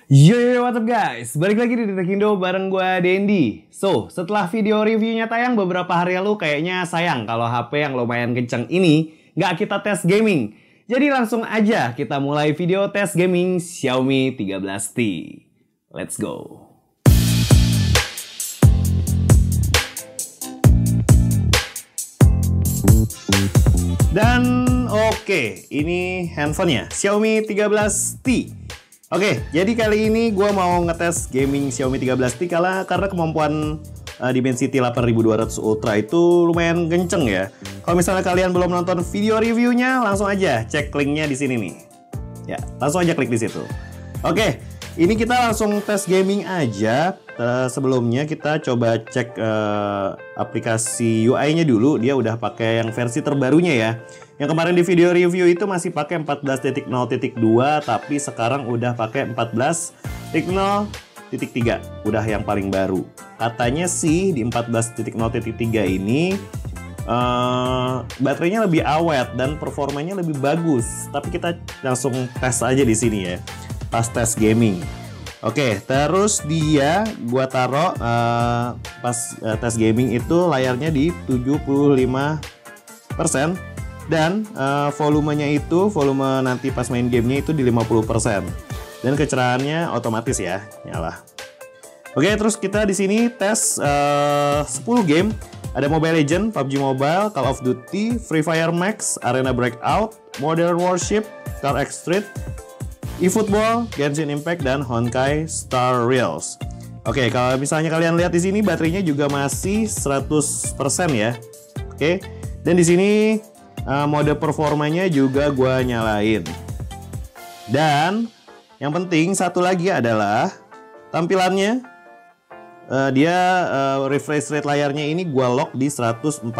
Yo, what's up guys? Balik lagi di Tekindo bareng gue Dendi. So, setelah video reviewnya tayang beberapa hari lalu, kayaknya sayang kalau HP yang lumayan kenceng ini nggak kita tes gaming. Jadi langsung aja kita mulai video tes gaming Xiaomi 13T. Let's go. Dan oke, ini handphonenya Xiaomi 13T. Oke, jadi kali ini gue mau ngetes gaming Xiaomi 13T karena kemampuan Dimensity 8200 Ultra itu lumayan kenceng ya. Kalau misalnya kalian belum nonton video reviewnya, langsung aja cek linknya di sini nih. Ya, langsung aja klik di situ. Oke, ini kita langsung tes gaming aja. Sebelumnya kita coba cek aplikasi UI-nya dulu. Dia udah pakai yang versi terbarunya ya. Yang kemarin di video review itu masih pakai 14.0.2, tapi sekarang udah pakai 14.0.3, udah yang paling baru. Katanya sih di 14.0.3 ini baterainya lebih awet dan performanya lebih bagus. Tapi kita langsung tes aja di sini ya, pas tes gaming. Oke, terus dia gua taruh pas tes gaming itu layarnya di 75%. Dan volumenya itu, volume nanti pas main gamenya itu di 50%. Dan kecerahannya otomatis ya, nyala. Oke, terus kita di sini tes 10 game. Ada Mobile Legends, PUBG Mobile, Call of Duty, Free Fire Max, Arena Breakout, Modern Warship, Star X Street, eFootball, Genshin Impact, dan Honkai Star Rails. Oke, kalau misalnya kalian lihat di sini baterainya juga masih 100% ya. Oke, dan di sini mode performanya juga gua nyalain. Dan yang penting satu lagi adalah tampilannya. Dia refresh rate layarnya ini gua lock di 144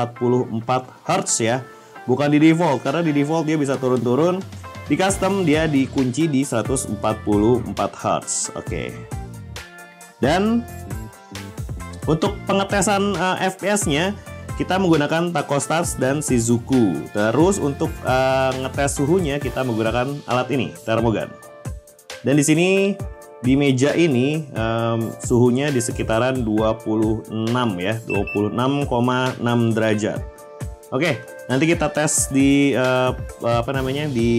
Hz ya. Bukan di default, karena di default dia bisa turun-turun. Di custom dia dikunci di 144 Hz. Oke. Dan untuk pengetesan FPS-nya kita menggunakan Tacostars dan Shizuku. Terus untuk ngetes suhunya kita menggunakan alat ini, termogan. Dan di sini di meja ini suhunya di sekitaran 26 ya, 26,6 derajat. Oke, nanti kita tes di di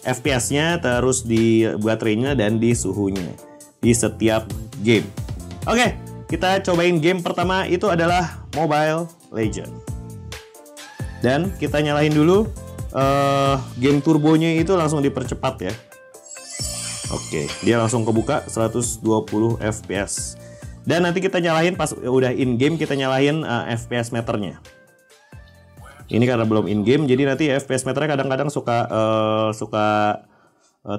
FPS-nya, terus di baterainya dan di suhunya di setiap game. Oke, kita cobain game pertama itu adalah Mobile Legends. Dan kita nyalain dulu game turbonya itu langsung dipercepat ya. Oke, dia langsung kebuka 120 fps. Dan nanti kita nyalain pas udah in game, kita nyalain fps meternya. Ini karena belum in game, jadi nanti fps meternya kadang-kadang suka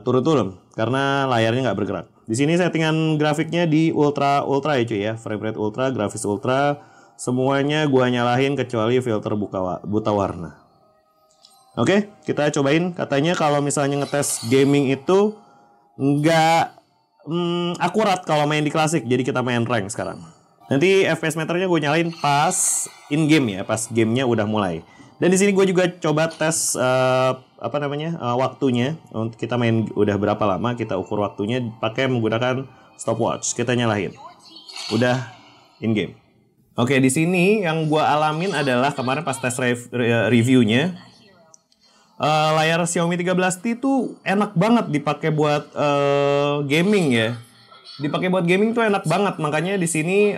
turun-turun karena layarnya nggak bergerak. Di sini settingan grafiknya di ultra ya cuy ya, frame rate ultra, grafis ultra. Semuanya gua nyalahin kecuali filter buta warna. Oke, kita cobain. Katanya kalau misalnya ngetes gaming itu nggak akurat kalau main di klasik. Jadi kita main rank sekarang. Nanti FPS meternya gue nyalain pas in game ya, pas gamenya udah mulai. Dan di sini gue juga coba tes waktunya. Untuk kita main udah berapa lama, kita ukur waktunya pakai menggunakan stopwatch. Kita nyalain. Udah in game. Oke, di sini yang gue alamin adalah kemarin pas tes reviewnya, layar Xiaomi 13T itu enak banget dipakai buat gaming ya. Dipakai buat gaming tuh enak banget, makanya di sini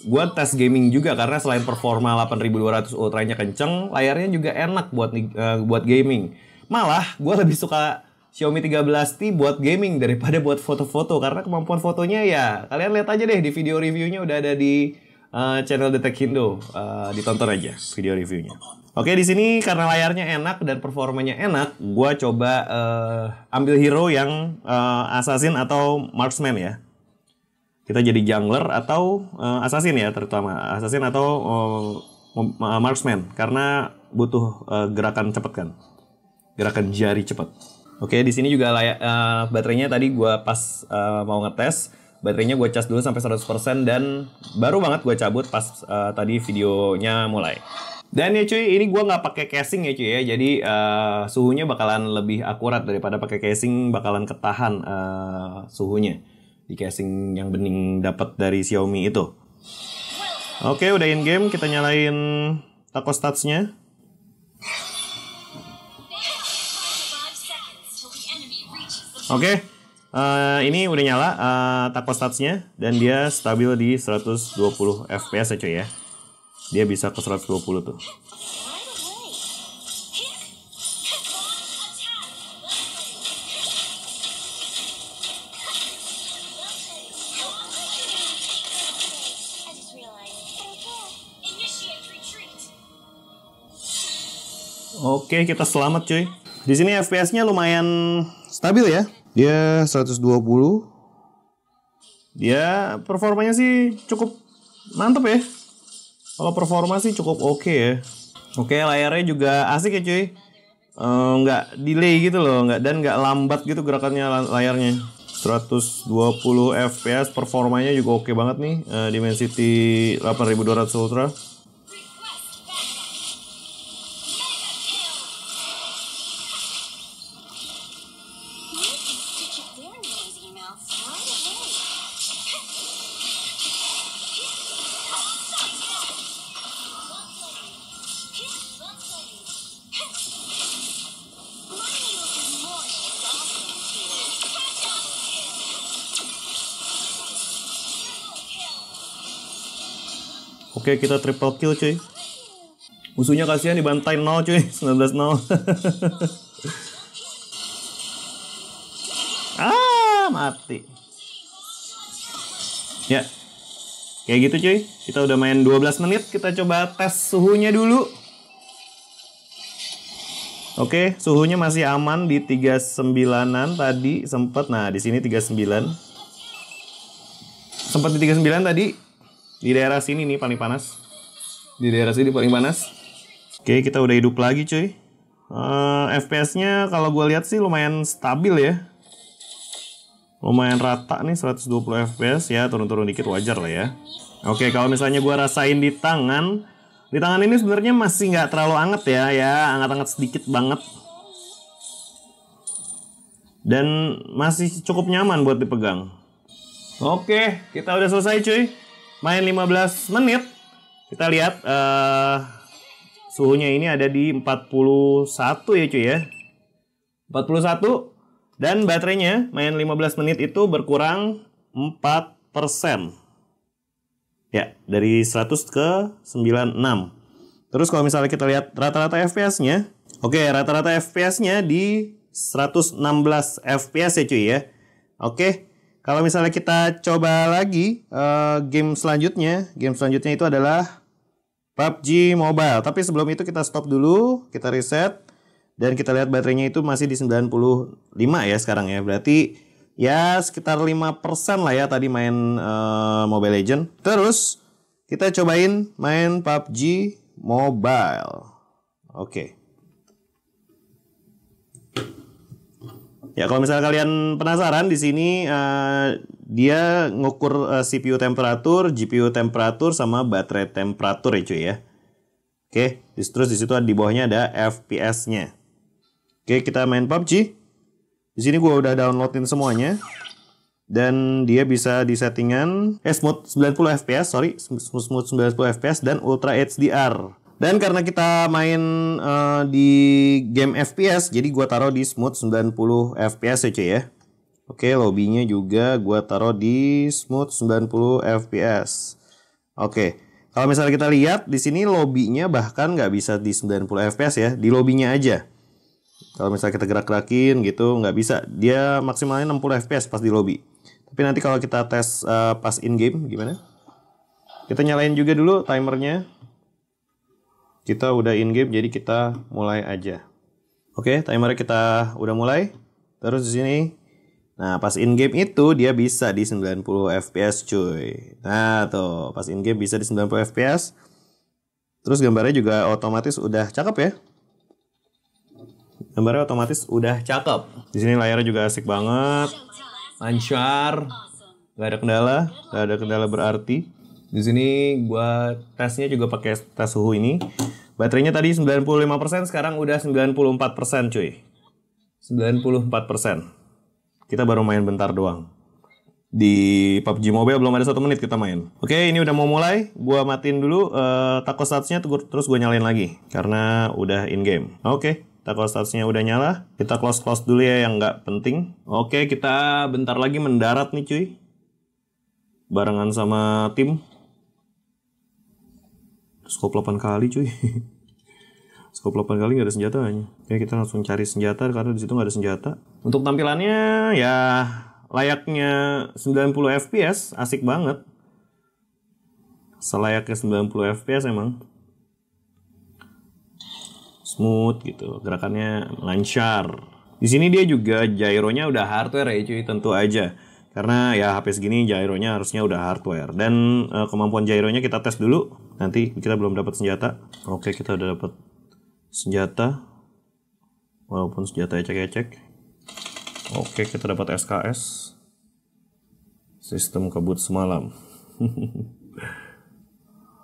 gue tes gaming juga karena selain performa 8200 Ultra-nya kenceng, layarnya juga enak buat gaming. Malah gue lebih suka Xiaomi 13T buat gaming daripada buat foto-foto karena kemampuan fotonya ya kalian lihat aja deh di video reviewnya udah ada di channel The Tekindo, ditonton aja video reviewnya. Oke, di sini karena layarnya enak dan performanya enak, gua coba ambil hero yang assassin atau marksman ya. Kita jadi jungler atau assassin ya, terutama assassin atau marksman karena butuh gerakan cepat kan, gerakan jari cepat. Oke, di sini juga baterainya tadi gua pas mau ngetes. Baterainya gue cas dulu sampai 100% dan baru banget gue cabut pas tadi videonya mulai. Dan ya cuy, ini gua nggak pakai casing ya cuy ya. Jadi suhunya bakalan lebih akurat daripada pakai casing, bakalan ketahan suhunya di casing yang bening dapat dari Xiaomi itu. Oke, udah in game, kita nyalain taco stats-nya. Oke, ini udah nyala taco stats-nya dan dia stabil di 120 fps ya cuy ya. Dia bisa ke 120 tuh. Oke, kita selamat cuy. Di sini FPS-nya lumayan stabil ya. Dia 120. Dia performanya sih cukup mantep ya. Kalau performa sih cukup oke ya. Oke, layarnya juga asik ya cuy. Nggak delay gitu loh, nggak lambat gitu gerakannya layarnya. 120 fps, performanya juga oke banget nih. Dimensity 8200 Ultra. Oke, kita triple kill cuy. Musuhnya kasihan dibantai 0 cuy, 19-0. Mati. Ya, kayak gitu cuy. Kita udah main 12 menit, kita coba tes suhunya dulu. Oke, suhunya masih aman di 39-an tadi sempat. Nah, di sini 39. Sempat di 39 tadi. Di daerah sini nih paling panas. Di daerah sini paling panas. Oke, kita udah hidup lagi cuy. FPS-nya kalau gue lihat sih lumayan stabil ya. Lumayan rata nih 120 FPS ya, turun-turun dikit wajar lah ya. Oke, kalau misalnya gue rasain di tangan ini sebenarnya masih nggak terlalu anget ya, anget-anget sedikit banget. Dan masih cukup nyaman buat dipegang. Oke, kita udah selesai cuy. Main 15 menit. Kita lihat suhunya ini ada di 41 ya cuy ya. 41. Dan baterainya main 15 menit itu berkurang 4%. Ya, dari 100 ke 96. Terus kalau misalnya kita lihat rata-rata FPS-nya. Oke, rata-rata FPS-nya di 116 FPS ya cuy ya. Oke. Kalau misalnya kita coba lagi game selanjutnya itu adalah PUBG Mobile. Tapi sebelum itu kita stop dulu, kita reset dan kita lihat baterainya itu masih di 95 ya sekarang ya. Berarti ya sekitar 5% lah ya tadi main Mobile Legends. Terus kita cobain main PUBG Mobile. Oke. Ya, kalau misalnya kalian penasaran, di sini dia ngukur CPU temperatur, GPU temperatur, sama baterai temperatur ya cuy ya. Oke, terus di situ di bawahnya ada FPS-nya. Oke, kita main PUBG. Di sini gue udah downloadin semuanya. Dan dia bisa di settingan smooth 90 fps, smooth 90 fps dan Ultra HDR. Dan karena kita main di game FPS, jadi gua taruh di smooth 90 fps ya cuy ya. Oke, lobbynya juga gua taruh di smooth 90 fps. Oke, kalau misalnya kita lihat di sini lobbynya bahkan nggak bisa di 90 fps ya, di lobbynya aja. Kalau misalnya kita gerak-gerakin gitu nggak bisa, dia maksimalnya 60 fps pas di lobby. Tapi nanti kalau kita tes pas in game gimana? Kita nyalain juga dulu timernya. Kita udah in game, jadi kita mulai aja. Oke, timernya kita udah mulai. Terus di sini, nah pas in game itu dia bisa di 90 fps cuy. Nah tuh, pas in game bisa di 90 fps. Terus gambarnya juga otomatis udah cakep ya. Gambarnya otomatis udah cakep. Di sini layarnya juga asik banget, lancar, nggak ada kendala berarti. Di sini gua tesnya juga pakai tes suhu ini. Baterainya tadi 95%, sekarang udah 94% cuy. 94%. Kita baru main bentar doang. Di PUBG Mobile belum ada 1 menit kita main. Oke, ini udah mau mulai. Gua matiin dulu taco statusnya, terus gua nyalain lagi karena udah in game. Oke, taco statusnya udah nyala. Kita close dulu ya yang nggak penting. Oke, kita bentar lagi mendarat nih cuy. Barengan sama tim. Scope 8 kali cuy. Scope 8 kali nggak ada senjatanya. Oke, kita langsung cari senjata karena di situ nggak ada senjata. Untuk tampilannya ya layaknya 90 fps, asik banget. Selayaknya 90 fps emang. Smooth gitu, gerakannya lancar. Di sini dia juga gyronya udah hardware ya cuy, tentu aja. Karena ya HP segini gyronya harusnya udah hardware. Dan kemampuan gyronya kita tes dulu. Nanti kita belum dapat senjata. Oke, kita udah dapat senjata. Walaupun senjata ecek-ecek. Oke, kita dapat SKS. Sistem kabut semalam.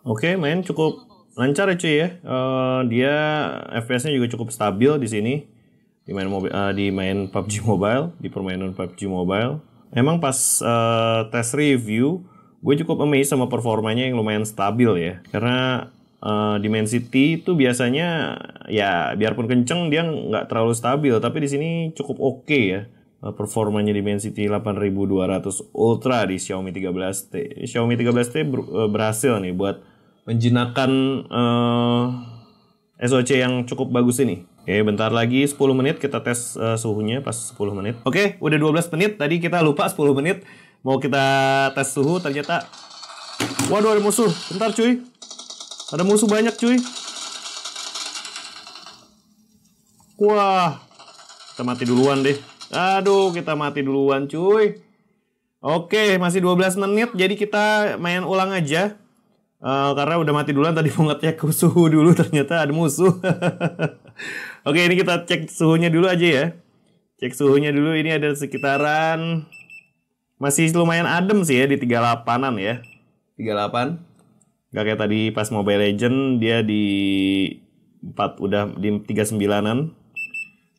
Oke, main cukup lancar ya cuy ya. Dia FPS-nya juga cukup stabil di sini. Di main PUBG Mobile, di permainan PUBG Mobile. Emang pas tes review, gue cukup amazed sama performanya yang lumayan stabil ya. Karena Dimensity itu biasanya ya biarpun kenceng dia nggak terlalu stabil, tapi di sini cukup oke ya. Performanya Dimensity 8200 Ultra di Xiaomi 13T. Xiaomi 13T berhasil nih buat menjinakkan SoC yang cukup bagus ini. Oke, bentar lagi 10 menit kita tes suhunya pas 10 menit. Oke, udah 12 menit. Tadi kita lupa 10 menit mau kita tes suhu, ternyata waduh ada musuh. Bentar cuy. Ada musuh banyak cuy. Wah, kita mati duluan deh. Aduh, kita mati duluan cuy. Oke, masih 12 menit. Jadi kita main ulang aja. Karena udah mati duluan, tadi mau ngecek suhu dulu, ternyata ada musuh. Oke, ini kita cek suhunya dulu aja ya. Cek suhunya dulu, ini ada sekitaran masih lumayan adem sih ya, di 38-an ya. 38. Gak kayak tadi pas Mobile Legend, dia di 4, udah di 39-an.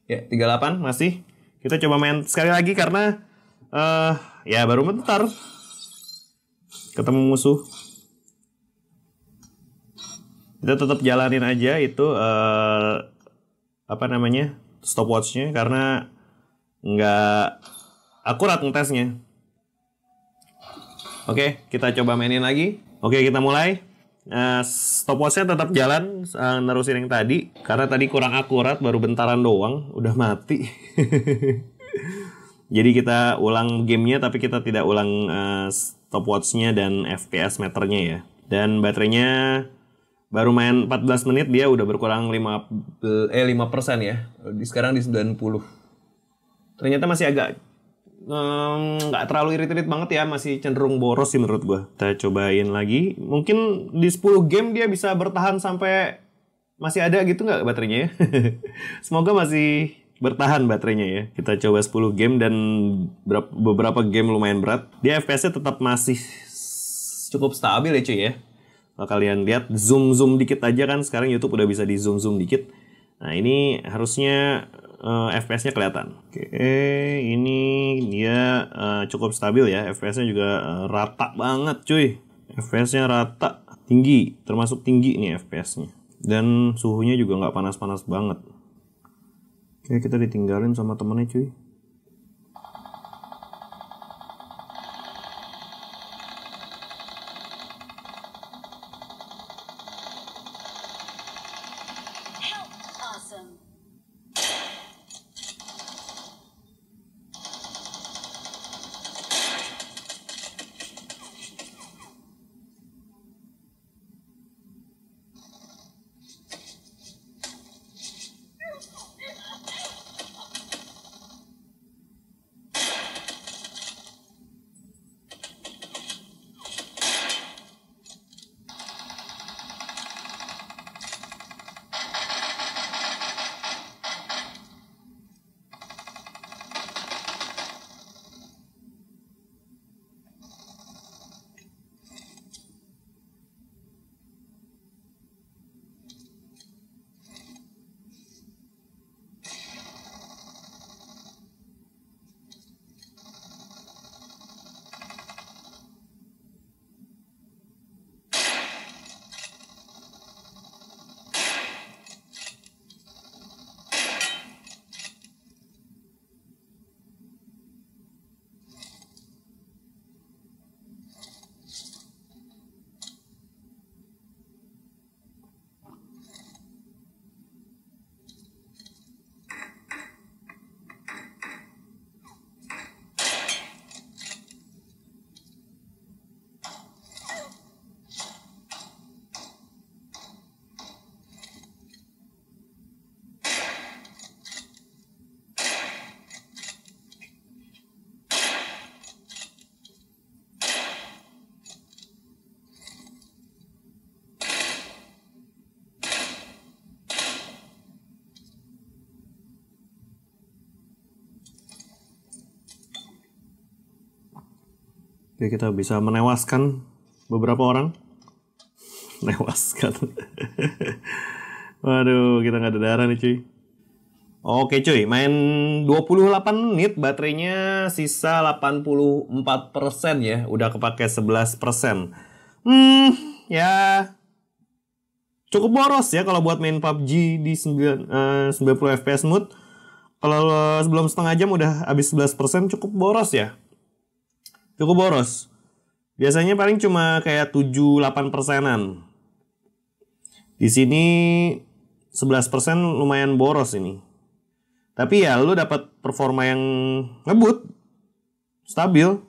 Ya, 38 masih. Kita coba main sekali lagi karena ya baru bentar ketemu musuh. Kita tetap jalanin aja itu stopwatchnya karena nggak akurat ngetesnya. Oke, kita coba mainin lagi. Oke, kita mulai. Stopwatchnya tetap jalan, nerusin yang tadi karena tadi kurang akurat, baru bentaran doang udah mati. Jadi kita ulang gamenya tapi kita tidak ulang stopwatchnya dan FPS meternya ya. Dan baterainya baru main 14 menit dia udah berkurang 5% ya. Sekarang di 90. Ternyata masih agak nggak terlalu irit-irit banget ya, masih cenderung boros sih menurut gue. Kita cobain lagi. Mungkin di 10 game dia bisa bertahan sampai masih ada gitu nggak baterainya ya. Semoga masih bertahan baterainya ya. Kita coba 10 game dan beberapa game lumayan berat. Dia FPS-nya tetap masih cukup stabil ya cuy ya. Kalau kalian lihat zoom dikit aja kan, sekarang YouTube udah bisa di zoom dikit. Nah ini harusnya FPS-nya kelihatan. Oke, ini dia cukup stabil ya. FPS-nya juga rata banget cuy. FPS-nya rata, tinggi, termasuk tinggi nih FPS-nya. Dan suhunya juga nggak panas-panas banget. Oke, kita ditinggalin sama temennya cuy. Oke, kita bisa menewaskan beberapa orang. Menewaskan. Waduh, kita nggak ada darah nih cuy. Oke cuy, main 28 menit, baterainya sisa 84% ya. Udah kepake 11%. Ya cukup boros ya kalau buat main PUBG di 90 fps mode. Kalau sebelum setengah jam udah habis 11%, cukup boros ya. Cukup boros. Biasanya paling cuma kayak 7-8%-an. Di sini 11% lumayan boros ini. Tapi ya lu dapat performa yang ngebut stabil,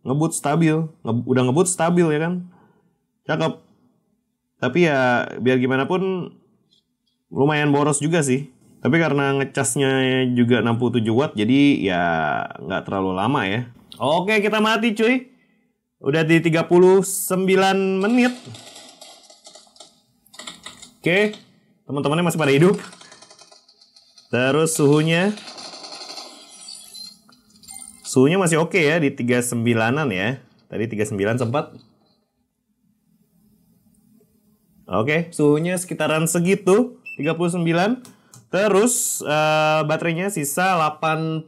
udah ngebut stabil ya kan. Cakep. Tapi ya biar gimana pun lumayan boros juga sih. Tapi karena ngecasnya juga 67 watt, jadi ya nggak terlalu lama ya. Oke, kita mati cuy. Udah di 39 menit. Oke, teman-temannya masih pada hidup. Terus suhunya masih oke ya, di 39-an ya. Tadi 39 sempat. Oke, suhunya sekitaran segitu, 39. Terus baterainya sisa 80%.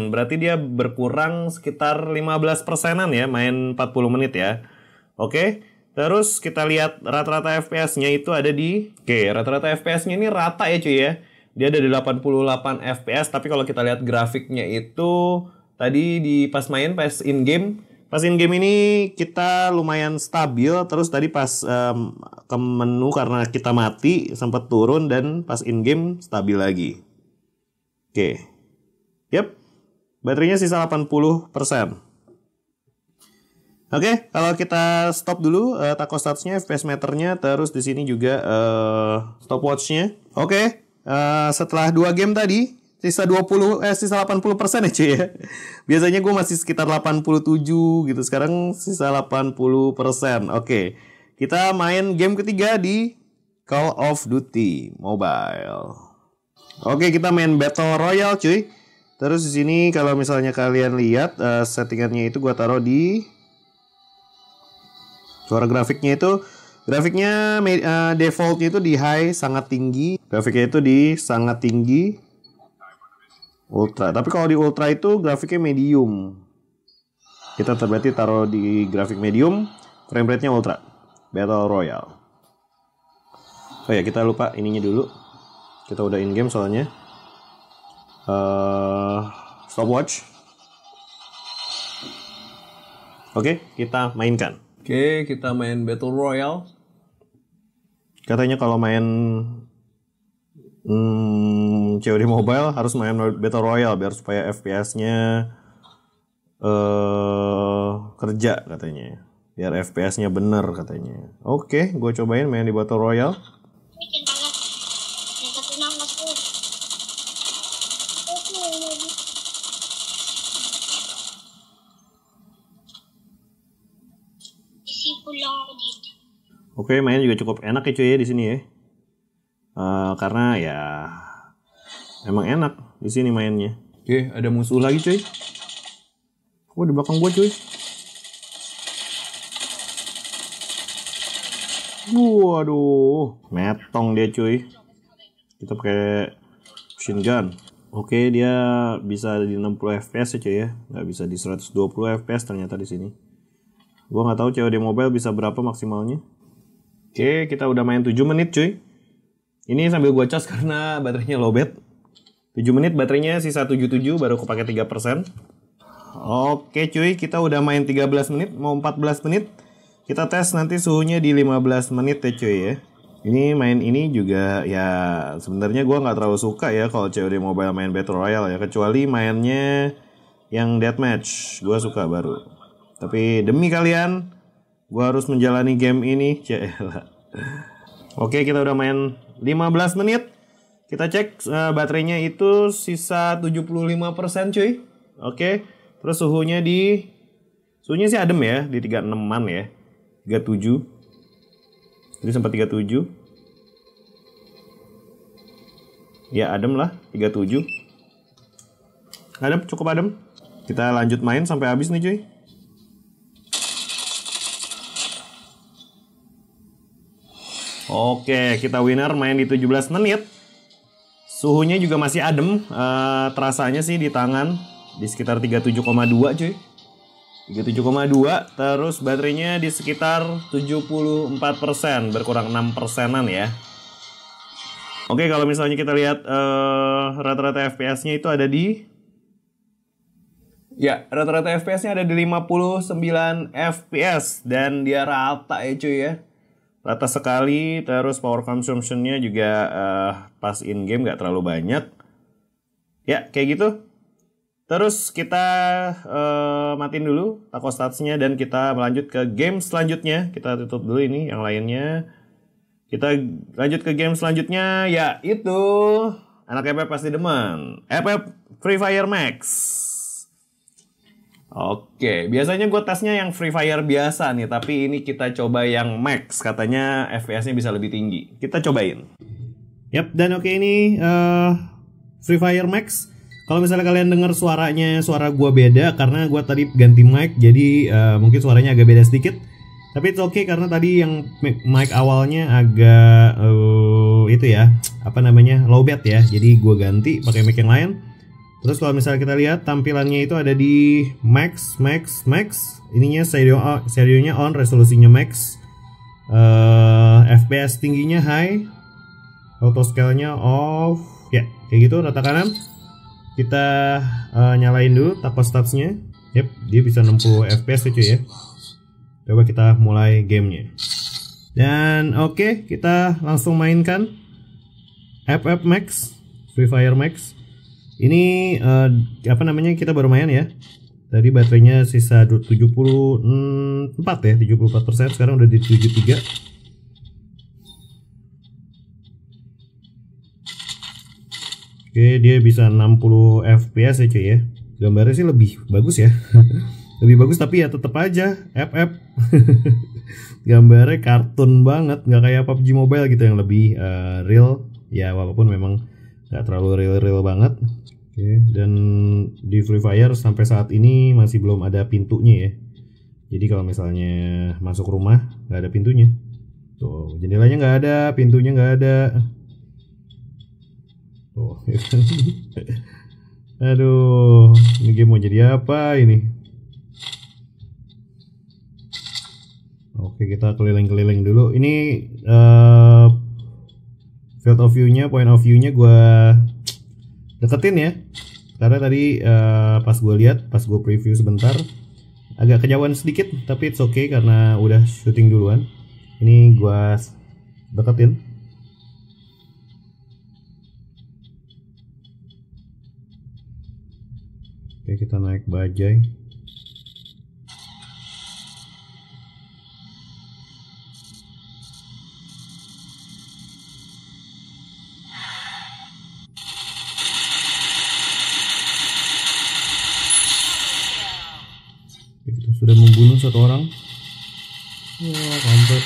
Berarti dia berkurang sekitar 15%-an ya, main 40 menit ya. Oke, terus kita lihat rata-rata FPS-nya itu ada di... Oke, rata-rata FPS-nya ini rata ya cuy ya. Dia ada di 88 FPS, tapi kalau kita lihat grafiknya itu tadi pas in game ini kita lumayan stabil. Terus tadi pas ke menu karena kita mati sempat turun, dan pas in game stabil lagi. Oke. Yap. Baterainya sisa 80%. Oke, kalau kita stop dulu thermostatnya, FPS meternya, terus di sini juga stopwatch-nya. Oke. Setelah 2 game tadi sisa 80% ya cuy ya. Biasanya gue masih sekitar 87 gitu. Sekarang sisa 80%. Oke. Kita main game ketiga di Call of Duty Mobile. Oke, kita main Battle Royale cuy. Terus di sini kalau misalnya kalian lihat settingannya itu gue taruh di suara grafiknya itu. Grafiknya defaultnya itu di high, sangat tinggi. Grafiknya itu di sangat tinggi, ultra. Tapi kalau di ultra itu grafiknya medium. Kita berarti taruh di grafik medium, frame rate-nya ultra. Battle Royale. Oh ya, kita lupa ininya dulu. Kita udah in game soalnya. Stopwatch. Oke, kita mainkan. Oke, kita main Battle Royale. Katanya kalau main COD Mobile harus main Battle Royale biar supaya FPS-nya kerja katanya. Biar FPS-nya bener katanya. Oke, gue cobain main di Battle Royale. Oke, mainnya juga cukup enak ya cuy ya di sini ya. Karena ya emang enak di sini mainnya. Oke, ada musuh lagi cuy. Oh, di belakang gua cuy. Waduh, metong dia cuy. Kita pakai machine gun. Oke, dia bisa di 60 fps ya cuy ya. Nggak bisa di 120 fps ternyata di sini. Gua nggak tahu COD Mobile bisa berapa maksimalnya. Oke, kita udah main 7 menit cuy. Ini sambil gua cas karena baterainya lowbat. 7 menit baterainya sisa 77, baru kepake 3%. Oke cuy, kita udah main 13 menit, mau 14 menit. Kita tes nanti suhunya di 15 menit ya cuy ya. Ini main ini juga ya sebenarnya gua nggak terlalu suka ya kalau COD Mobile main Battle Royale ya. Kecuali mainnya yang Deathmatch, gua suka baru. Tapi demi kalian, gua harus menjalani game ini. Oke, kita udah main 15 menit. Kita cek baterainya itu sisa 75% cuy. Oke. Terus suhunya sih adem ya, di 36-an ya. 37. Jadi sempat 37. Ya, adem lah, 37. Adem, cukup adem. Kita lanjut main sampai habis nih cuy. Oke, kita winner main di 17 menit. Suhunya juga masih adem, terasanya sih di tangan di sekitar 37,2 cuy. 37,2, terus baterainya di sekitar 74%, berkurang 6%-an ya. Oke, kalau misalnya kita lihat rata-rata FPS-nya itu ada di rata-rata FPS-nya ada di 59 FPS dan dia rata ya cuy ya. Rata sekali, terus power consumption-nya juga pas in game nggak terlalu banyak. Ya, kayak gitu. Terus kita matiin dulu Taco Stats-nya dan kita melanjut ke game selanjutnya. Kita tutup dulu ini yang lainnya. Kita lanjut ke game selanjutnya, ya itu anak FF pasti demen. FF Free Fire Max. Oke, biasanya gue tesnya yang Free Fire biasa nih, tapi ini kita coba yang Max, katanya FPS-nya bisa lebih tinggi. Kita cobain. Yap, dan oke ini Free Fire Max. Kalau misalnya kalian dengar suara gue beda karena gue tadi ganti mic, jadi mungkin suaranya agak beda sedikit. Tapi itu oke karena tadi yang mic awalnya agak itu ya, apa namanya, lowbat ya. Jadi gue ganti pakai mic yang lain. Terus kalau misalnya kita lihat tampilannya itu ada di max. Ininya stereonya on, resolusinya max. FPS tingginya high. Auto scale-nya off. Ya, kayak gitu rata kanan. Kita nyalain dulu Taco Stats-nya. Yep, dia bisa 60 FPS cuy ya. Coba kita mulai gamenya. Dan oke, kita langsung mainkan FF Max, Free Fire Max. Ini apa namanya, kita baru main ya. Tadi baterainya sisa 74 ya, 74%, sekarang udah di 73. Oke, dia bisa 60 FPS ya cuy ya. Gambarnya sih lebih bagus ya. Lebih bagus tapi ya tetap aja FF. Gambarnya kartun banget, nggak kayak PUBG Mobile gitu yang lebih real. Ya walaupun memang nggak terlalu real banget. Oke, dan di Free Fire sampai saat ini masih belum ada pintunya ya. Jadi kalau misalnya masuk rumah nggak ada pintunya. Tuh, jendelanya nggak ada, pintunya nggak ada. Tuh, ya kan? Aduh, ini game mau jadi apa ini? Oke, kita keliling-keliling dulu. Ini field of view-nya, point of view-nya gue deketin ya. Karena tadi pas gue lihat, pas gue preview sebentar, agak kejauhan sedikit, tapi it's okay karena udah syuting duluan. Ini gue deketin. Oke, kita naik bajai. Kita sudah membunuh satu orang. Wah, kampret.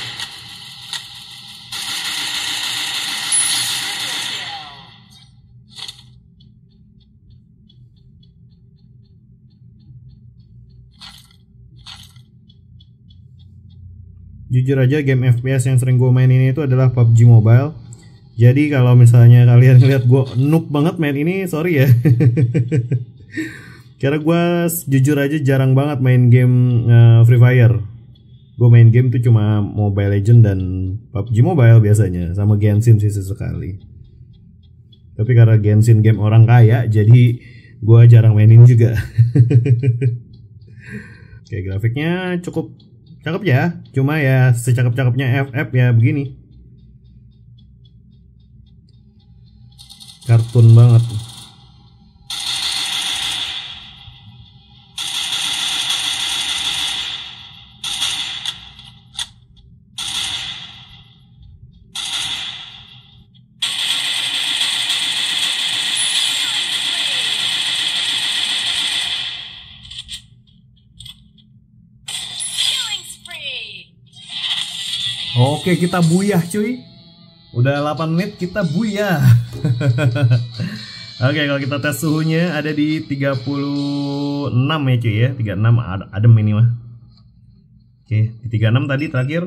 Jujur aja game FPS yang sering gue main ini itu adalah PUBG Mobile. Jadi kalau misalnya kalian ngeliat gue noob banget main ini, sorry ya. Karena gue jujur aja jarang banget main game Free Fire. Gue main game tuh cuma Mobile Legends dan PUBG Mobile biasanya, sama Genshin sih sesekali. Tapi karena Genshin game orang kaya, jadi gue jarang mainin juga. Oke, grafiknya cukup cakep ya, cuma ya secakep-cakepnya FF ya begini. Kartun banget. Oke, kita buyah cuy. Udah 8 menit kita buyah. Oke, kalau kita tes suhunya ada di 36 ya cuy ya. 36 adem ini mah. Oke, di 36 tadi terakhir.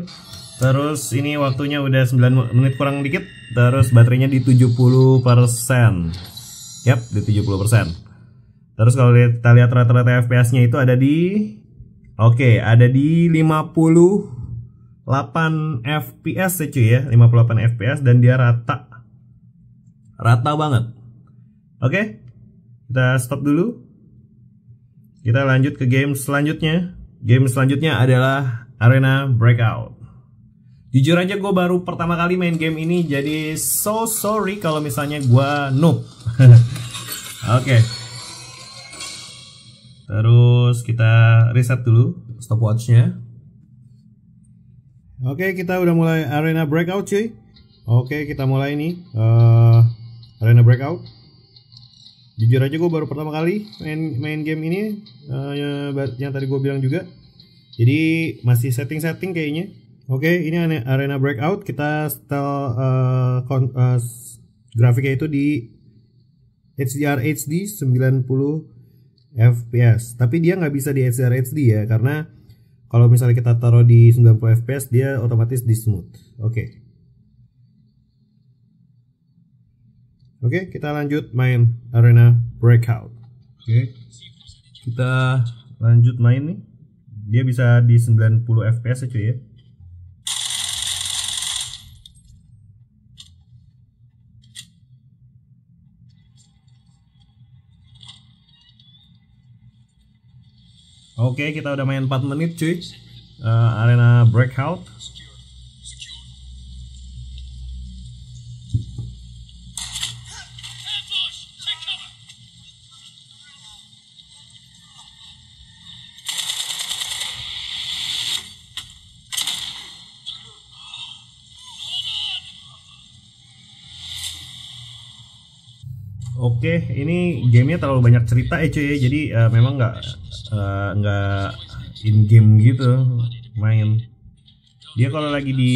Terus ini waktunya udah 9 menit kurang dikit. Terus baterainya di 70%. Yap, di 70%. Terus kalau kita lihat rata-rata FPS-nya itu ada di ada di 58 FPS ya cuy ya, 58 FPS dan dia rata banget. Oke, kita stop dulu. Kita lanjut ke game selanjutnya. Game selanjutnya adalah Arena Breakout. Jujur aja gue baru pertama kali main game ini, jadi so sorry kalau misalnya gue noob. Oke. Terus kita reset dulu stopwatchnya. Oke, kita udah mulai Arena Breakout cuy. Oke, kita mulai nih Arena Breakout. Jujur aja gue baru pertama kali main game ini, yang tadi gue bilang juga. Jadi masih setting-setting kayaknya. Oke, ini Arena Breakout. Kita setel grafiknya itu di HDR HD 90 FPS. Tapi dia nggak bisa di HDR HD ya, karena kalau misalnya kita taruh di 90 FPS dia otomatis di smooth. Oke, kita lanjut main Arena Breakout. Oke, kita lanjut main nih. Dia bisa di 90 FPS ya cuy ya. Oke, kita udah main 4 menit cuy. Arena Breakout. Oke, ini gamenya terlalu banyak cerita ya cuy ya. Jadi memang nggak in game gitu main. Dia kalau lagi di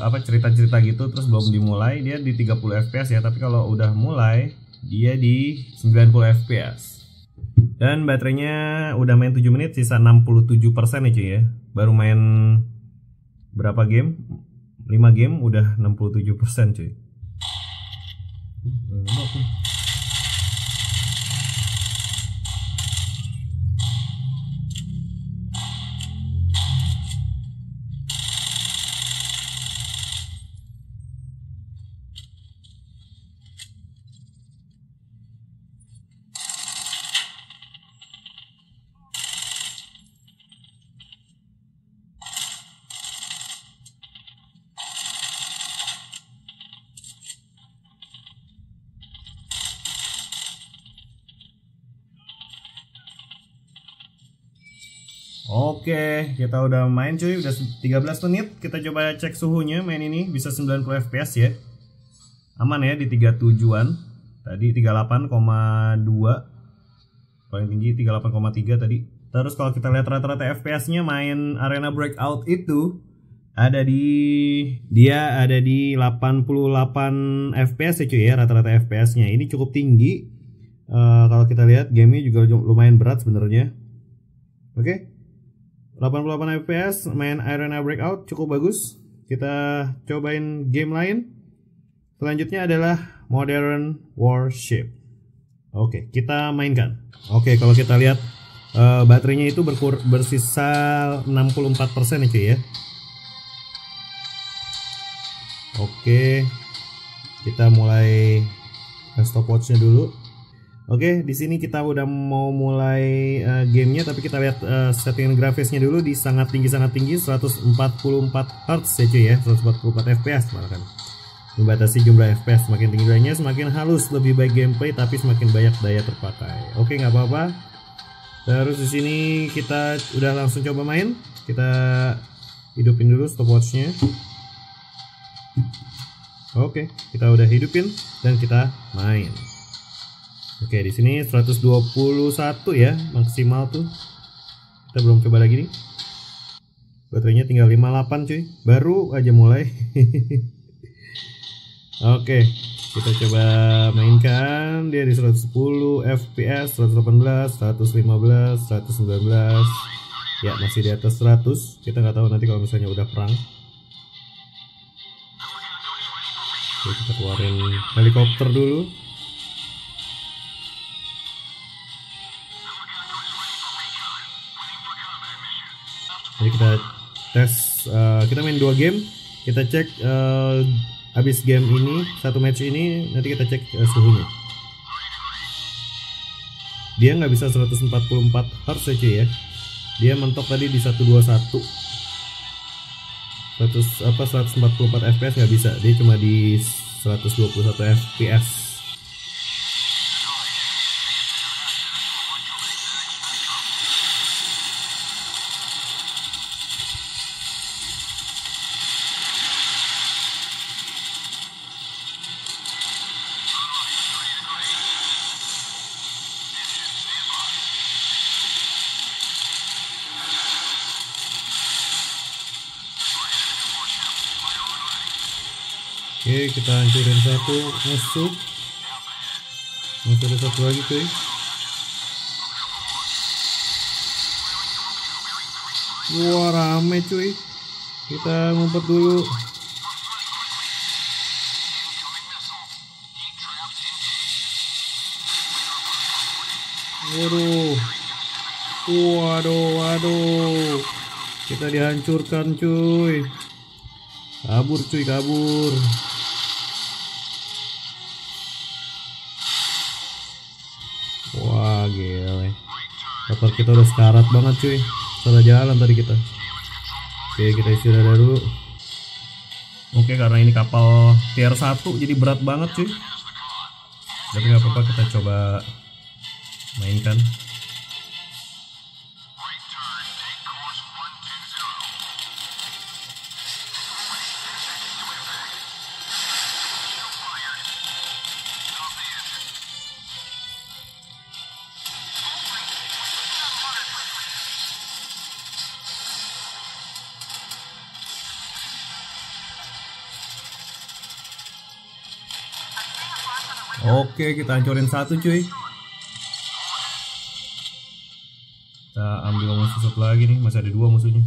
cerita-cerita gitu terus belum dimulai dia di 30 fps ya, tapi kalau udah mulai dia di 90 fps. Dan baterainya udah main 7 menit, sisa 67% ya cuy ya. Baru main berapa game? 5 game udah 67% cuy. Oke, kita udah main cuy, udah 13 menit. Kita coba cek suhunya, main ini bisa 90 fps ya. Aman ya di 37-an. Tadi 38,2. Paling tinggi 38,3 tadi. Terus kalau kita lihat rata-rata fps-nya main Arena Breakout itu ada di 88 fps ya cuy ya, rata-rata fps-nya. Ini cukup tinggi. Kalau kita lihat gamenya juga lumayan berat sebenarnya. Oke. 88 fps main Arena Breakout cukup bagus. Kita cobain game lain. Selanjutnya adalah Modern Warship. Oke, kita mainkan. Oke, kalau kita lihat baterainya itu bersisa 64% ya cuy ya. Oke, kita mulai stopwatchnya dulu. Oke, di sini kita udah mau mulai gamenya, tapi kita lihat settingan grafisnya dulu di sangat tinggi 144 Hz ya cuy ya, 144 fps malah kan. Membatasi jumlah fps, semakin tinggi nilainya semakin halus, lebih baik gameplay tapi semakin banyak daya terpakai. Oke, nggak apa-apa. Terus di sini kita udah langsung coba main. Kita hidupin dulu stopwatchnya. Oke, kita udah hidupin dan kita main. Oke, di sini 121 ya maksimal tuh. Kita belum coba lagi nih. Baterainya tinggal 58 cuy. Baru aja mulai. Oke, kita coba mainkan. Dia di 110 fps, 118, 115, 119. Ya, masih di atas 100. Kita nggak tahu nanti kalau misalnya udah perang. Oke, kita keluarin helikopter dulu. Jadi kita tes, kita main 2 game, kita cek habis game ini, satu match ini, nanti kita cek suhunya. Dia nggak bisa 144 Hz ya cuy ya. Dia mentok tadi di 121. 144 fps nggak bisa, dia cuma di 121 fps. Oke, kita hancurin satu musuh. Masih ada satu lagi cuy. Wah, rame cuy. Kita ngumpet dulu. Waduh. Waduh. Kita dihancurkan cuy. Kabur cuy, kabur. Wah, gile. Kapal kita udah sekarat banget cuy. Salah jalan tadi kita. Oke, kita isi dada dulu. Oke, karena ini kapal tier 1 jadi berat banget cuy. Tapi nggak apa-apa, kita coba mainkan. Oke, kita hancurin satu cuy. Kita ambil musuh satu lagi nih, masih ada 2 musuhnya.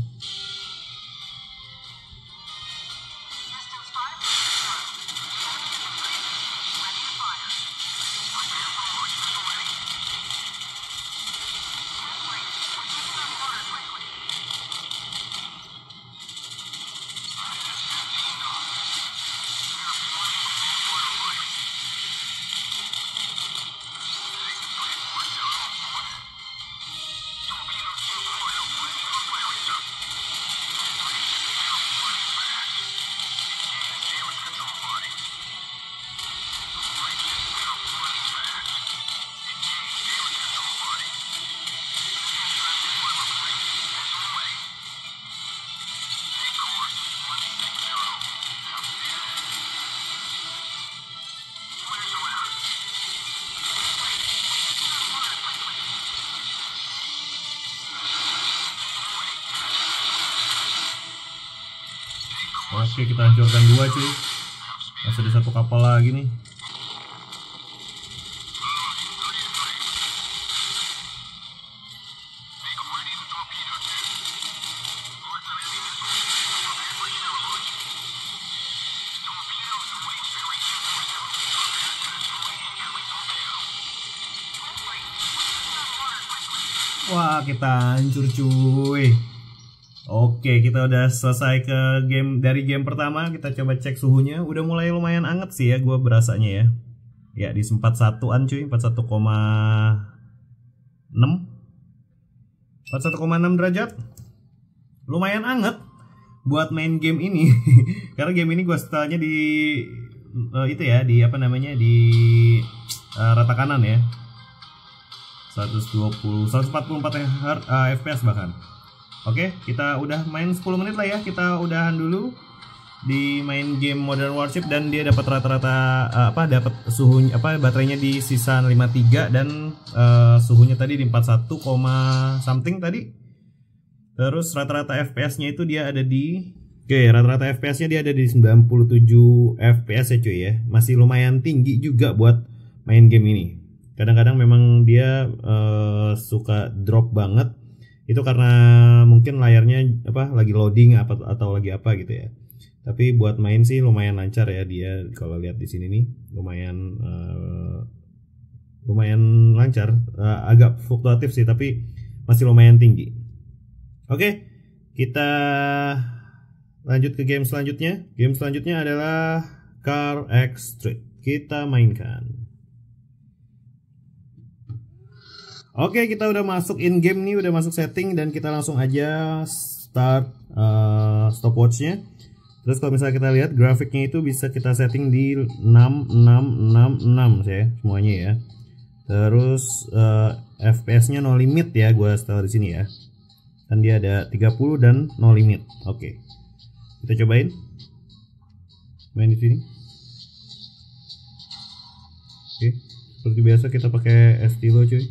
Oke, kita hancurkan 2 cuy. Masih ada satu kapal lagi nih. Wah, kita hancur cuy. Oke, kita udah selesai ke dari game pertama. Kita coba cek suhunya. Udah mulai lumayan anget sih ya, gue berasanya ya. Ya, di 41-an cuy, 41,6 derajat. Lumayan anget buat main game ini. Karena game ini gue setelahnya di itu ya, di apa namanya, di rata kanan ya. 144 fps bahkan. Oke, kita udah main 10 menit lah ya. Kita udahan dulu di main game Modern Warship, dan dia dapat rata-rata dapat suhunya baterainya di sisa 53 dan suhunya tadi di 41, something tadi. Terus rata-rata FPS-nya itu dia ada di rata-rata FPS-nya dia ada di 97 FPS ya cuy ya. Masih lumayan tinggi juga buat main game ini. Kadang-kadang memang dia suka drop banget. Itu karena mungkin layarnya lagi loading atau lagi apa gitu ya. Tapi buat main sih lumayan lancar ya dia. Kalau lihat di sini nih lumayan lancar. Agak fluktuatif sih tapi masih lumayan tinggi. Oke, kita lanjut ke game selanjutnya. Game selanjutnya adalah Car X Street. Kita mainkan. Oke, kita udah masuk in game nih, udah masuk setting dan kita langsung aja start stopwatchnya. Terus kalau misalnya kita lihat grafiknya itu bisa kita setting di 6666 ya semuanya ya. Terus FPS-nya no limit ya, gua setel di sini ya. Dan dia ada 30 dan no limit. Oke. Kita cobain. Main di sini. Oke, seperti biasa kita pakai estilo cuy.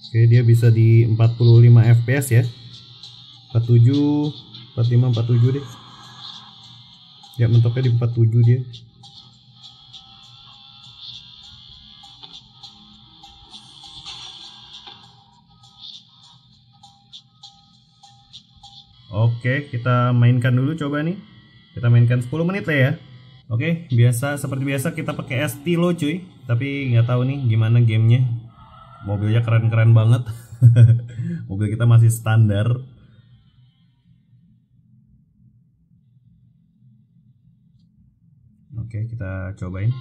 Oke, dia bisa di 45 fps ya. 47, 45, 47 deh. Ya, mentoknya di 47 dia. Oke, kita mainkan dulu coba nih. Kita mainkan 10 menit lah ya. Oke, seperti biasa kita pakai estilo cuy. Tapi nggak tahu nih gimana gamenya. Mobilnya keren-keren banget. Mobil kita masih standar. Oke, kita cobain.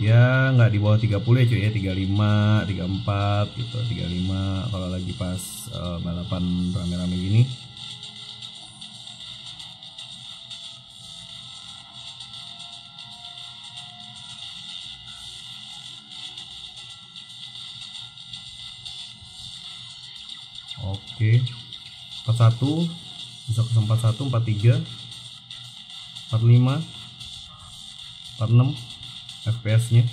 Dia nggak di bawah 30 ya cuy ya, 35, 34 gitu, 35 kalau lagi pas balapan rame-rame gini. Oke, 41 bisa ke 41, 43, 45, 46 FPS-nya.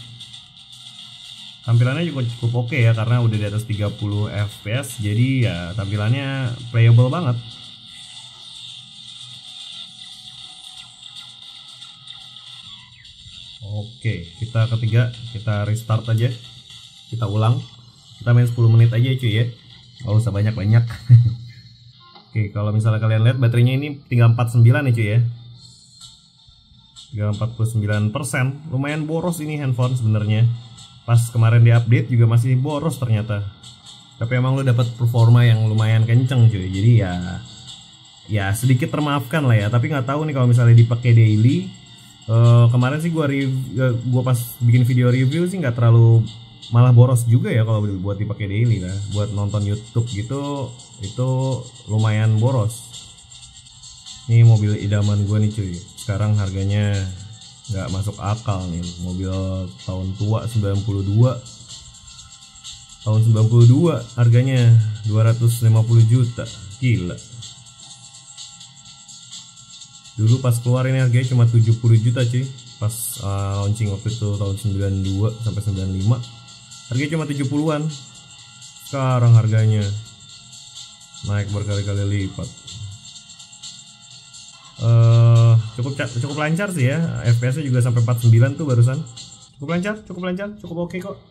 Tampilannya juga cukup oke ya karena udah di atas 30 FPS, jadi ya tampilannya playable banget. Oke, kita ketiga, kita restart aja. Kita ulang. Kita main 10 menit aja cuy ya. Gak usah banyak-banyak. Oke, kalau misalnya kalian lihat baterainya ini tinggal 49 ya cuy ya. Tinggal 49%. Lumayan boros ini handphone sebenarnya. Pas kemarin di update juga masih boros ternyata. Tapi emang lo dapat performa yang lumayan kenceng cuy. Jadi ya sedikit termaafkan lah ya. Tapi nggak tahu nih kalau misalnya dipakai daily. Kemarin sih gua pas bikin video review sih nggak terlalu, malah boros juga ya kalau buat dipakai daily lah. Buat nonton YouTube gitu itu lumayan boros. Ini mobil idaman gue nih cuy. Sekarang harganya nggak masuk akal nih. Mobil tahun tua 92. Tahun 92 harganya 250 juta. Gila. Dulu pas keluar ini harganya cuma 70 juta cuy. Pas launching waktu itu tahun 92 sampai 95. Harganya cuma 70-an. Sekarang harganya naik berkali-kali lipat. Cukup lancar sih ya. FPS-nya juga sampai 49 tuh barusan. Cukup lancar, cukup oke kok.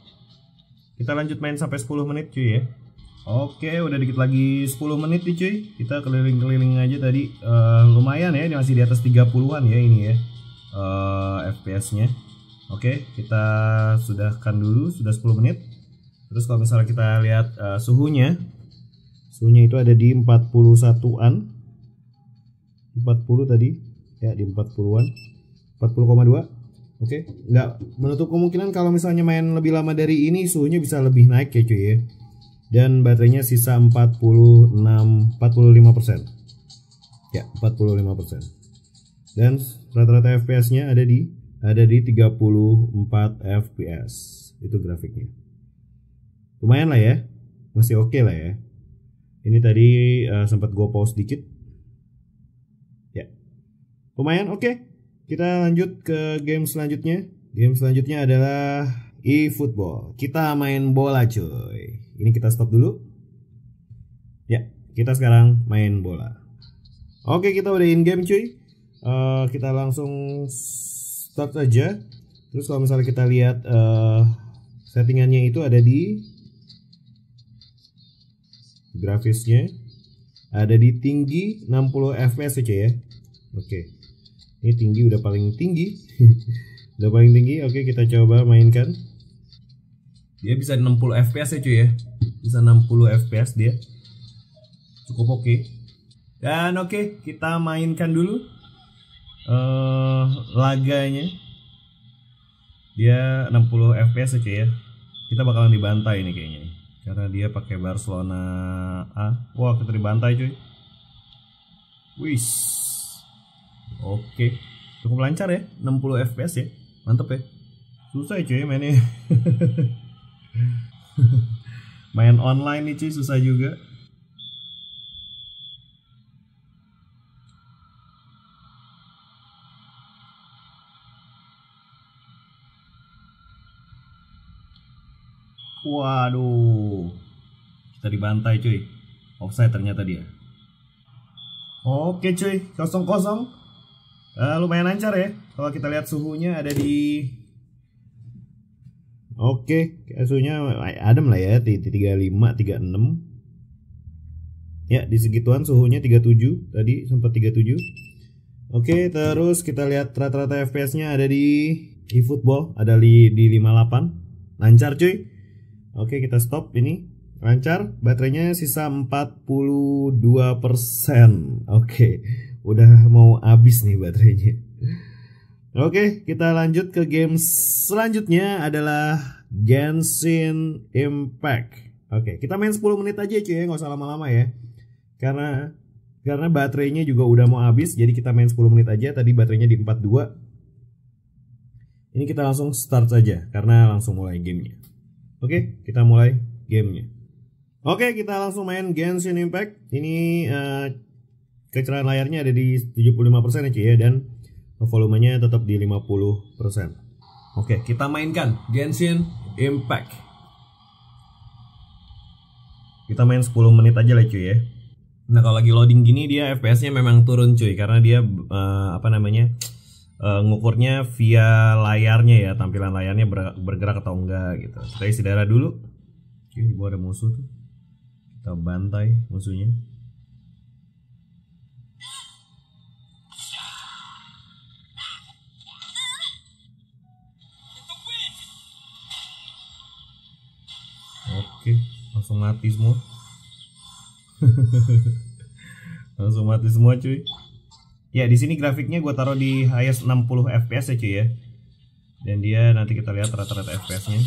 Kita lanjut main sampai 10 menit cuy ya. Oke, udah dikit lagi 10 menit nih cuy. Kita keliling-keliling aja tadi. Lumayan ya, masih di atas 30-an ya ini ya. FPS-nya. Oke, kita sudahkan dulu, sudah 10 menit. Terus kalau misalnya kita lihat suhunya itu ada di 41-an. 40 tadi ya, di 40-an, 40,2. Oke, nggak menutup kemungkinan kalau misalnya main lebih lama dari ini suhunya bisa lebih naik ya cuy ya. Dan baterainya sisa 45%. Ya, 45%. Dan rata-rata FPS-nya ada di 34 FPS. Itu grafiknya. Lumayan lah ya. Masih oke lah ya. Ini tadi sempat gue pause dikit. Ya. Lumayan oke. Kita lanjut ke game selanjutnya. Game selanjutnya adalah eFootball. Kita main bola cuy. Ini kita stop dulu. Ya, kita sekarang main bola. Oke, kita udah in game cuy. Kita langsung start aja. Terus kalau misalnya kita lihat settingannya itu ada di grafisnya, ada di tinggi 60 fps cuy ya. Oke, ini tinggi, udah paling tinggi. Udah paling tinggi. Oke, kita coba mainkan. Dia bisa 60 fps ya cuy ya. Bisa 60 fps dia. Cukup oke. Dan oke, kita mainkan dulu laganya. Dia 60 fps ya cuy ya. Kita bakalan dibantai nih kayaknya nih, karena dia pakai Barcelona A. Wah, kita dibantai cuy. Wis. Oke, cukup lancar ya, 60 fps ya. Mantep ya. Susah ya cuy mainnya. Main online nih cuy, susah juga. Waduh, kita dibantai cuy. Offside ternyata dia. Oke cuy, 0-0. Lumayan lancar ya. Kalau kita lihat suhunya ada di, oke, suhunya adem lah ya, di 35, 36. Ya, di segituan suhunya 37. Tadi sempat 37. Oke, terus kita lihat rata-rata FPS-nya ada di eFootball, ada di 58. Lancar cuy. Oke, kita stop ini. Lancar, baterainya sisa 42%. Oke, udah mau habis nih baterainya. Oke, kita lanjut ke game selanjutnya adalah Genshin Impact. Oke, kita main 10 menit aja cuy ya, nggak usah lama-lama ya. Karena baterainya juga udah mau habis, jadi kita main 10 menit aja. Tadi baterainya di 42. Ini kita langsung start saja karena langsung mulai gamenya. Oke, kita mulai gamenya. Oke, kita langsung main Genshin Impact. Ini kecerahan layarnya ada di 75% ya cuy ya, dan volumenya tetap di 50%. Oke, kita mainkan Genshin Impact. Kita main 10 menit aja lah cuy ya. Nah, kalau lagi loading gini dia FPS-nya memang turun cuy, karena dia ngukurnya via layarnya ya, tampilan layarnya bergerak atau enggak gitu. Kita isi darah dulu. Oke, di bawah ada musuh tuh. Kita bantai musuhnya. Oke, langsung mati semua. Langsung mati semua cuy. Ya, di sini grafiknya gue taruh di highest 60 fps ya cuy ya. Dan dia nanti kita lihat rata-rata fps-nya.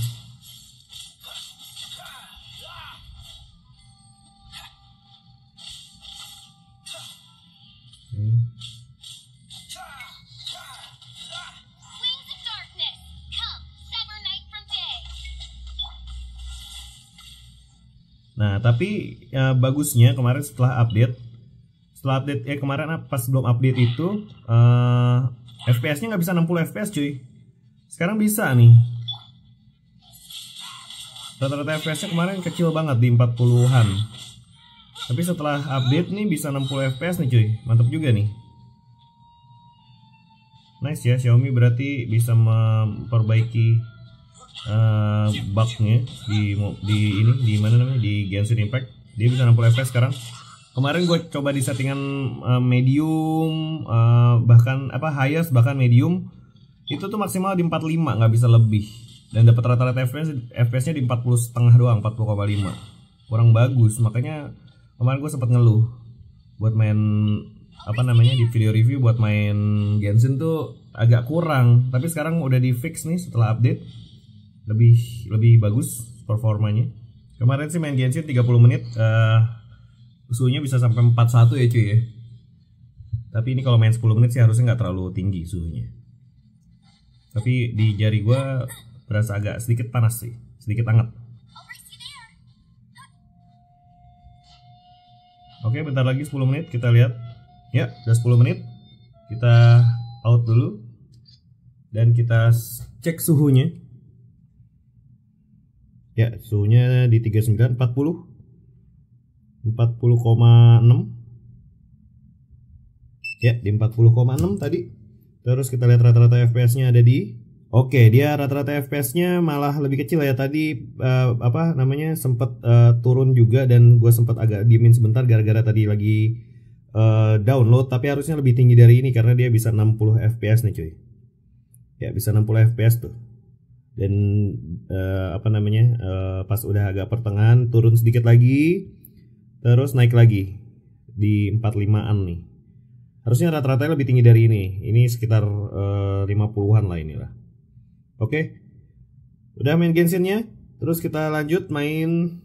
Nah, tapi bagusnya kemarin setelah update kemarin pas belum update itu FPS-nya nggak bisa 60 FPS cuy. Sekarang bisa nih. Rata-rata FPS-nya kemarin kecil banget di 40-an. Tapi setelah update nih bisa 60 FPS nih cuy. Mantap juga nih. Nice ya, Xiaomi berarti bisa memperbaiki bugnya di mana namanya, di Genshin Impact. Dia bisa 60 FPS sekarang. Kemarin gue coba di settingan medium, bahkan highest, bahkan medium, itu tuh maksimal di 45, nggak bisa lebih. Dan dapat rata-rata FPS-nya di 40,5 doang, 40,5. Kurang bagus, makanya kemarin gue sempat ngeluh buat main di video review buat main Genshin tuh agak kurang. Tapi sekarang udah di fix nih setelah update, lebih bagus performanya. Kemarin sih main Genshin 30 menit, suhunya bisa sampai 41 ya cuy ya. Tapi ini kalau main 10 menit sih harusnya nggak terlalu tinggi suhunya. Tapi di jari gue berasa agak sedikit panas sih, sedikit hangat. Oke, bentar lagi 10 menit kita lihat. Ya, udah 10 menit. Kita out dulu. Dan kita cek suhunya. Ya, suhunya di 39, 40. 40,6. Ya, di 40,6 tadi. Terus kita lihat rata-rata FPS-nya ada di Oke, dia rata-rata FPS-nya malah lebih kecil ya. Tadi apa namanya sempat turun juga dan gue sempat agak diemin sebentar gara-gara tadi lagi download, tapi harusnya lebih tinggi dari ini karena dia bisa 60 FPS nih cuy. Ya, bisa 60 FPS tuh. Dan apa namanya pas udah agak pertengahan turun sedikit lagi, terus naik lagi di 45-an nih. Harusnya rata-ratanya lebih tinggi dari ini. Ini sekitar 50-an lah inilah. Oke, udah main Genshin-nya. Terus kita lanjut main.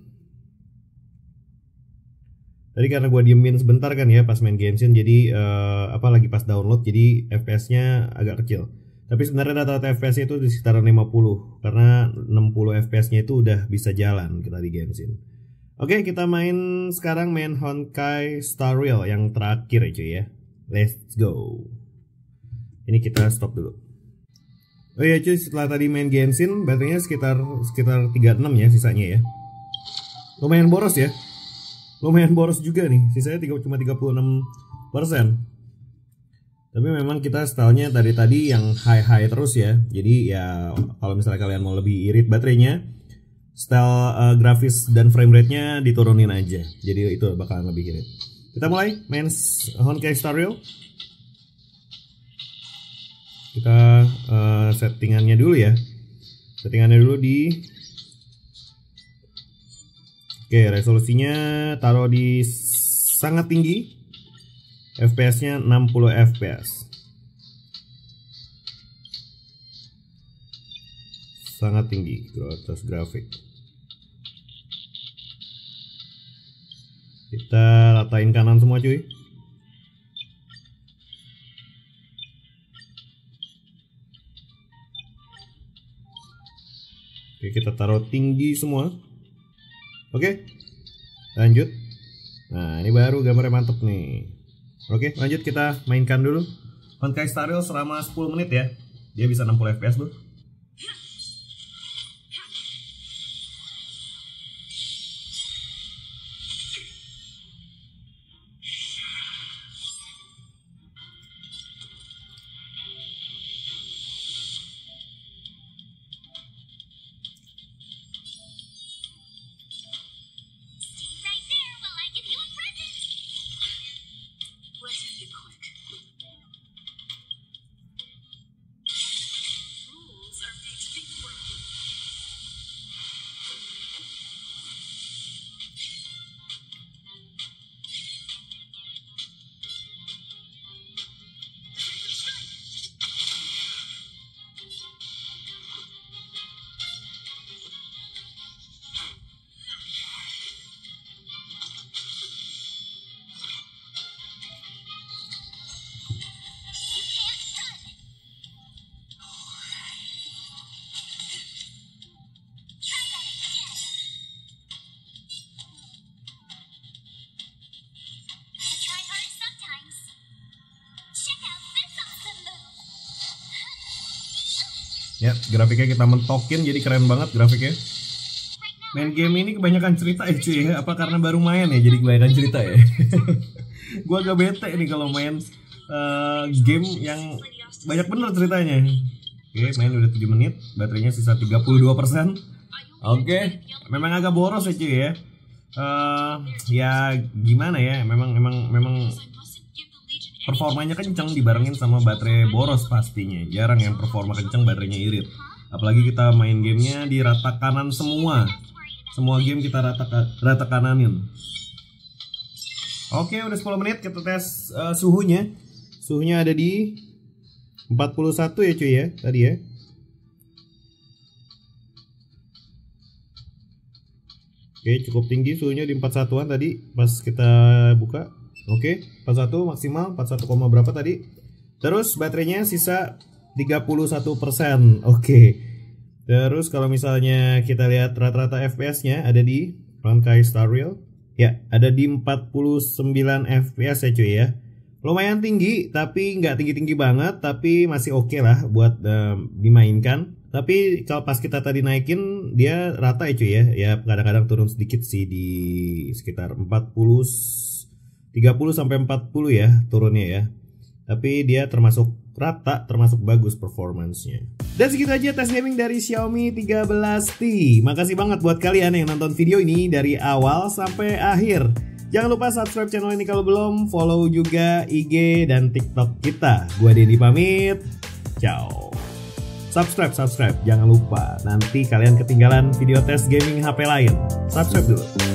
Tadi karena gue diemin sebentar kan ya pas main Genshin, jadi lagi pas download, jadi FPS-nya agak kecil. Tapi sebenarnya rata-rata FPS-nya itu di sekitaran 50, karena 60 FPS-nya itu udah bisa jalan kita di Genshin. Oke, kita main sekarang main Honkai Star Rail yang terakhir ya cuy ya. Let's go. Ini kita stop dulu. Oh iya cuy, setelah tadi main Genshin, baterainya sekitar 36 ya sisanya ya. Lumayan boros ya. Lumayan boros juga nih, sisanya cuma 36%. Tapi memang kita stylenya dari tadi yang high terus ya. Jadi ya kalau misalnya kalian mau lebih irit baterainya, style grafis dan frame rate-nya diturunin aja. Jadi itu bakalan lebih irit. Kita mulai main Honkai Star Rail. Kita settingannya dulu ya. Settingannya dulu di Oke, resolusinya taruh di sangat tinggi. FPS-nya 60 FPS. Sangat tinggi atas grafik. Kita ratain kanan semua cuy. Oke, kita taruh tinggi semua. Oke, lanjut. Nah, ini baru gambarnya mantep nih. Oke, lanjut kita mainkan dulu Honkai Star Rail selama 10 menit ya. Dia bisa 60 FPS bro. Ya, grafiknya kita mentokin jadi keren banget grafiknya. Main game ini kebanyakan cerita ya cuy ya. Apa karena baru main ya jadi kebanyakan cerita ya. Gua agak bete nih kalau main game yang banyak bener ceritanya. Oke, main udah 7 menit, baterainya sisa 32%. Oke, memang agak boros ya cuy ya. Ya gimana ya, memang performanya kenceng dibarengin sama baterai boros pastinya. Jarang yang performa kenceng baterainya irit. Apalagi kita main gamenya di rata kanan semua. Semua game kita rata kananin. Oke, udah 10 menit kita tes suhunya. Suhunya ada di 41 ya cuy ya tadi ya. Oke, cukup tinggi suhunya di 41-an tadi pas kita buka. Oke, 41 maksimal, 41, berapa tadi. Terus baterainya sisa 31%. Oke. Terus kalau misalnya kita lihat rata-rata FPS-nya ada di Honkai Star Rail. Ya, ada di 49 FPS ya cuy ya. Lumayan tinggi, tapi nggak tinggi-tinggi banget, tapi masih oke lah buat dimainkan. Tapi kalau pas kita tadi naikin, dia rata ya cuy ya. Ya kadang-kadang turun sedikit sih di sekitar 30 sampai 40 ya turunnya ya. tapi dia termasuk rata, termasuk bagus performance-nya. Dan segitu aja tes gaming dari Xiaomi 13T. Makasih banget buat kalian yang nonton video ini dari awal sampai akhir. Jangan lupa subscribe channel ini kalau belum, follow juga IG dan TikTok kita. Gua Denny pamit, ciao. Subscribe, jangan lupa. Nanti kalian ketinggalan video tes gaming HP lain. Subscribe dulu.